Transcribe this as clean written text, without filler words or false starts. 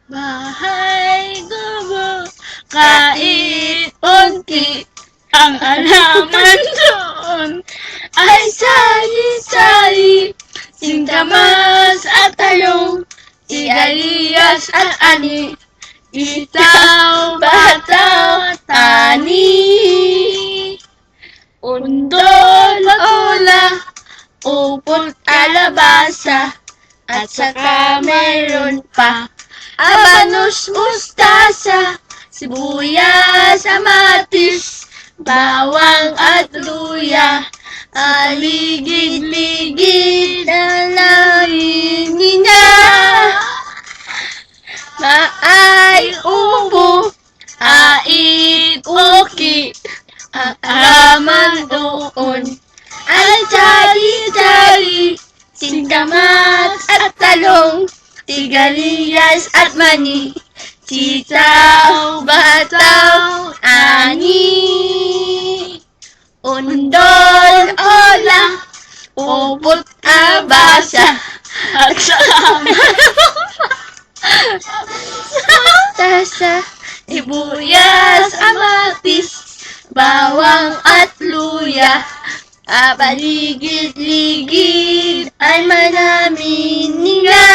Bahay gubo, kahit unti, ang alaman doon ay sari-sari, singkamas at talong, sigarilyas at ani, itaw, bataw, tani, undol, ola, upot, kalabasa, at saka meron pa abanos, mustasa, sibuyas, kamatis, bawang at luya, aligid-ligid ang nangingina. Maay upo, ait uki, ang alaman doon ay jari-jari, singkamas at talong, sigarilyas at mani, sitaw, bataw, ani, undol, ola, upot, abasa, at saka mustasa, sibuyas, kamatis, bawang at luya, paligid-ligid ay manamin nila.